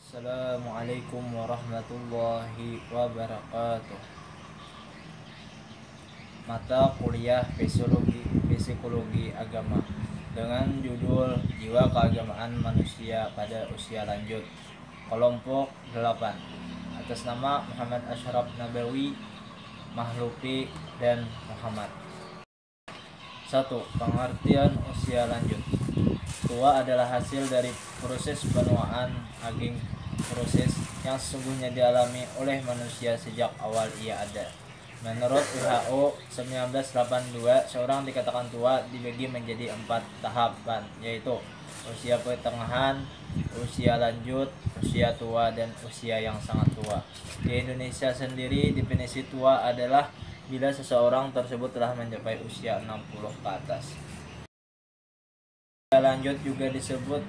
Assalamualaikum warahmatullahi wabarakatuh. Mata kuliah Psikologi Agama dengan judul Jiwa Keagamaan Manusia pada Usia Lanjut. Kelompok 8. Atas nama Muhammad Ashraf Nabawi, Mahlupi, dan Muhammad. 1. Pengertian usia lanjut. Tua adalah hasil dari proses penuaan, aging proses yang sesungguhnya dialami oleh manusia sejak awal ia ada. Menurut WHO 1982, seorang dikatakan tua dibagi menjadi 4 tahapan, yaitu usia pertengahan, usia lanjut, usia tua, dan usia yang sangat tua. Di Indonesia sendiri, definisi tua adalah bila seseorang tersebut telah mencapai usia 60 ke atas. Usia lanjut juga disebut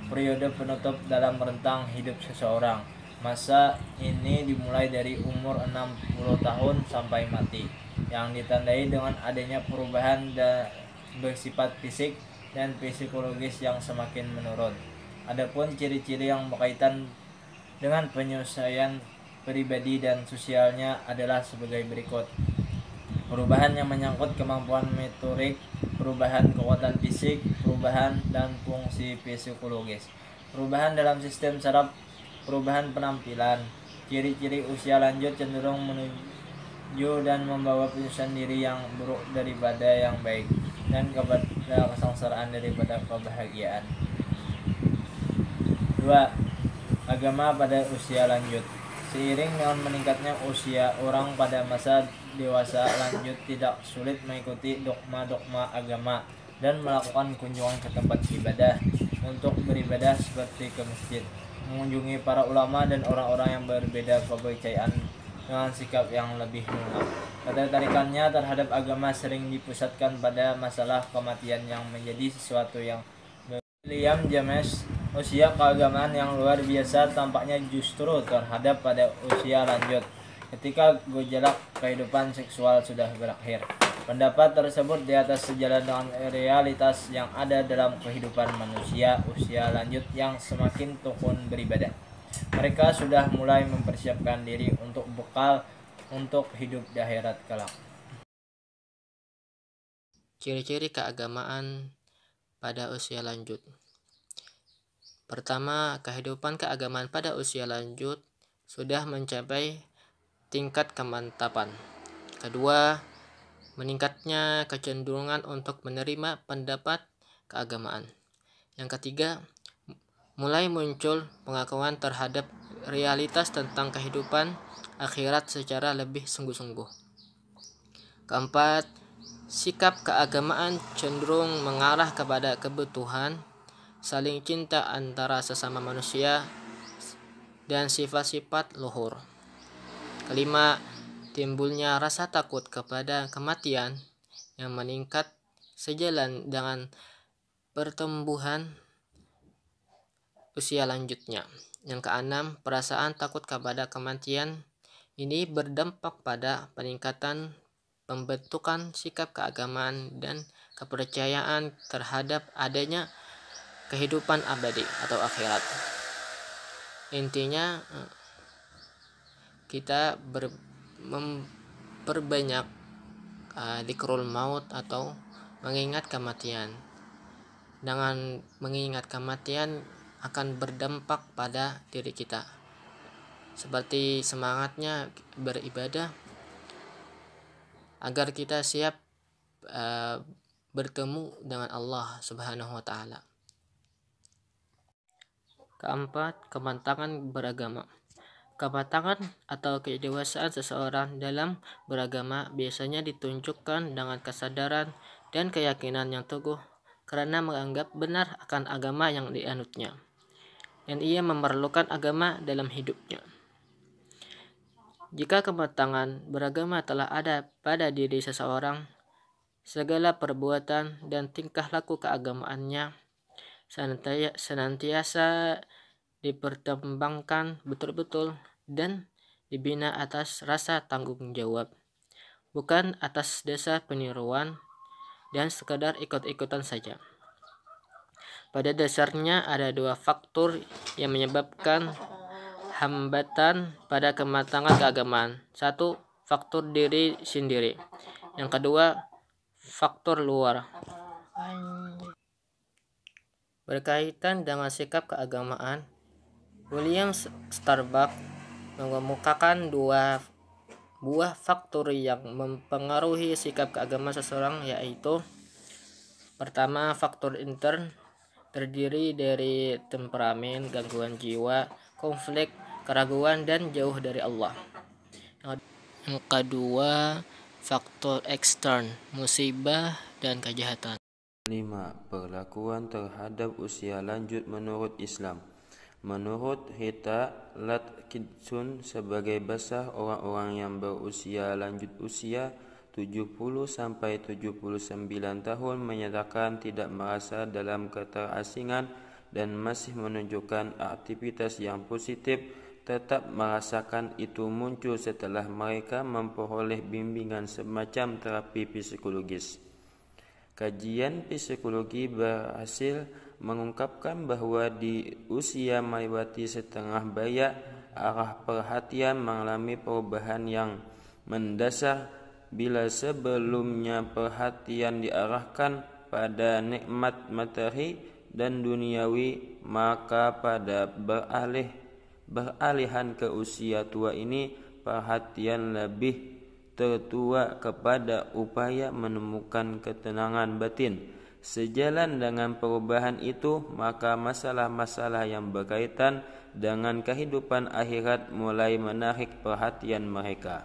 periode penutup dalam rentang hidup seseorang. Masa ini dimulai dari umur 60 tahun sampai mati, yang ditandai dengan adanya perubahan bersifat fisik dan psikologis yang semakin menurun. Adapun ciri-ciri yang berkaitan dengan penyesuaian pribadi dan sosialnya adalah sebagai berikut. Perubahan yang menyangkut kemampuan motorik, perubahan kekuatan fisik, perubahan dan fungsi psikologis, perubahan dalam sistem saraf, perubahan penampilan. Ciri-ciri usia lanjut cenderung menuju dan membawa penyesuaian diri yang buruk daripada yang baik, dan kepada kesengsaraan daripada kebahagiaan. 2. Agama pada usia lanjut. Seiring dengan meningkatnya usia orang pada masa dewasa lanjut, tidak sulit mengikuti dogma-dogma agama dan melakukan kunjungan ke tempat ibadah untuk beribadah seperti ke masjid, mengunjungi para ulama dan orang-orang yang berbeda kepercayaan dengan sikap yang lebih lunak. Ketertarikannya terhadap agama sering dipusatkan pada masalah kematian yang menjadi sesuatu yang William James. Usia keagamaan yang luar biasa tampaknya justru terhadap pada usia lanjut, ketika gejolak kehidupan seksual sudah berakhir. Pendapat tersebut di atas sejalan dengan realitas yang ada dalam kehidupan manusia usia lanjut yang semakin tekun beribadah. Mereka sudah mulai mempersiapkan diri untuk bekal untuk hidup di akhirat kelak. Ciri-ciri keagamaan pada usia lanjut. Pertama, kehidupan keagamaan pada usia lanjut sudah mencapai tingkat kemantapan. Kedua, meningkatnya kecenderungan untuk menerima pendapat keagamaan. Yang ketiga, mulai muncul pengakuan terhadap realitas tentang kehidupan akhirat secara lebih sungguh-sungguh. Keempat, sikap keagamaan cenderung mengarah kepada kebutuhan, saling cinta antara sesama manusia, dan sifat-sifat luhur. Kelima, timbulnya rasa takut kepada kematian yang meningkat sejalan dengan pertumbuhan usia lanjutnya. Yang keenam, perasaan takut kepada kematian ini berdampak pada peningkatan pembentukan sikap keagamaan dan kepercayaan terhadap adanya kehidupan abadi atau akhirat. Intinya, kita memperbanyak dzikrul maut atau mengingat kematian. Dengan mengingat kematian akan berdampak pada diri kita, seperti semangatnya beribadah agar kita siap bertemu dengan Allah Subhanahu wa Ta'ala. Keempat, kematangan beragama. Kematangan atau kedewasaan seseorang dalam beragama biasanya ditunjukkan dengan kesadaran dan keyakinan yang teguh karena menganggap benar akan agama yang dianutnya, dan ia memerlukan agama dalam hidupnya. Jika kematangan beragama telah ada pada diri seseorang, segala perbuatan dan tingkah laku keagamaannya senantiasa dipertimbangkan betul-betul dan dibina atas rasa tanggung jawab, bukan atas dasar peniruan dan sekadar ikut-ikutan saja. Pada dasarnya ada dua faktor yang menyebabkan hambatan pada kematangan keagamaan. 1. Faktor diri sendiri. Yang kedua, faktor luar. Berkaitan dengan sikap keagamaan, William Starbuck mengemukakan dua buah faktor yang mempengaruhi sikap keagamaan seseorang, yaitu pertama, faktor intern, terdiri dari temperamen, gangguan jiwa, konflik, keraguan, dan jauh dari Allah. Yang kedua, faktor ekstern, musibah dan kejahatan. 5. Perlakuan terhadap usia lanjut menurut Islam. Menurut Hita Latkidson, sebagai basah, orang-orang yang berusia lanjut usia 70-79 tahun menyatakan tidak merasa dalam keterasingan dan masih menunjukkan aktivitas yang positif, tetap merasakan itu muncul setelah mereka memperoleh bimbingan semacam terapi psikologis. Kajian psikologi berhasil mengungkapkan bahwa di usia melewati setengah baya, arah perhatian mengalami perubahan yang mendasar. Bila sebelumnya perhatian diarahkan pada nikmat materi dan duniawi, maka pada beralihan ke usia tua ini, perhatian lebih tertua kepada upaya menemukan ketenangan batin. Sejalan dengan perubahan itu, maka masalah-masalah yang berkaitan dengan kehidupan akhirat mulai menarik perhatian mereka.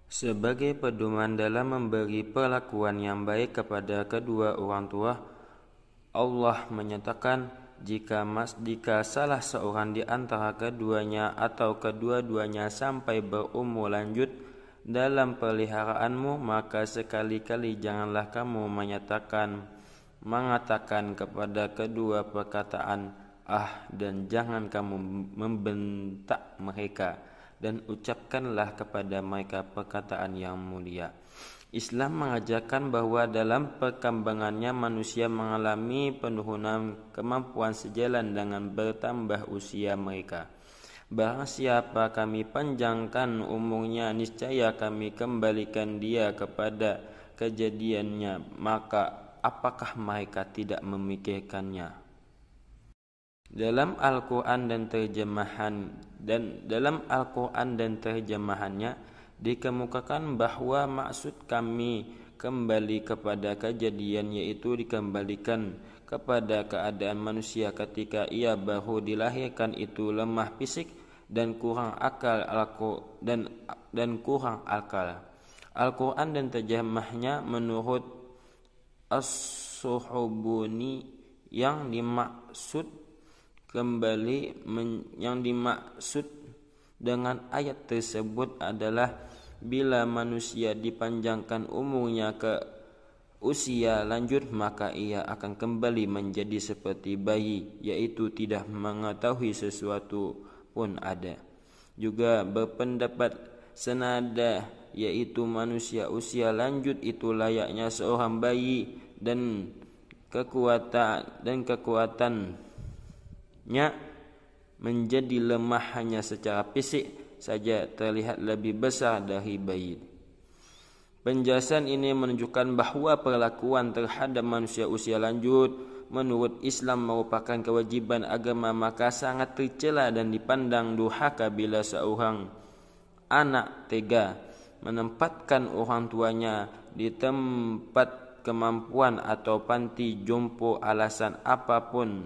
Sebagai pedoman dalam memberi perlakuan yang baik kepada kedua orang tua, Allah menyatakan, jika salah seorang di antara keduanya atau kedua-duanya sampai berumur lanjut dalam peliharaanmu, maka sekali-kali janganlah kamu mengatakan kepada kedua perkataan dan jangan kamu membentak mereka, dan ucapkanlah kepada mereka perkataan yang mulia. Islam mengajarkan bahwa dalam perkembangannya manusia mengalami penurunan kemampuan sejalan dengan bertambah usia mereka. Barang siapa kami panjangkan umurnya, niscaya kami kembalikan dia kepada kejadiannya, maka apakah mereka tidak memikirkannya? Dalam Al-Quran dan terjemahannya dikemukakan bahwa maksud kami kembali kepada kejadian, yaitu dikembalikan kepada keadaan manusia ketika ia baru dilahirkan itu lemah fisik dan kurang akal. Al-Quran dan terjemahnya menurut As-Suhbuni yang dimaksud dengan ayat tersebut adalah bila manusia dipanjangkan umurnya ke usia lanjut, maka ia akan kembali menjadi seperti bayi, yaitu tidak mengetahui sesuatu pun ada. Juga berpendapat senada, yaitu manusia usia lanjut itu layaknya seorang bayi, dan kekuatannya menjadi lemah hanya secara fisik saja, terlihat lebih besar dari bayi. Penjelasan ini menunjukkan bahwa perlakuan terhadap manusia usia lanjut menurut Islam merupakan kewajiban agama, maka sangat tercela dan dipandang durhaka bila seorang anak tega menempatkan orang tuanya di tempat kemampuan atau panti jompo. Alasan apapun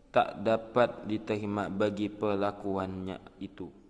tak dapat diterima bagi perlakuannya itu.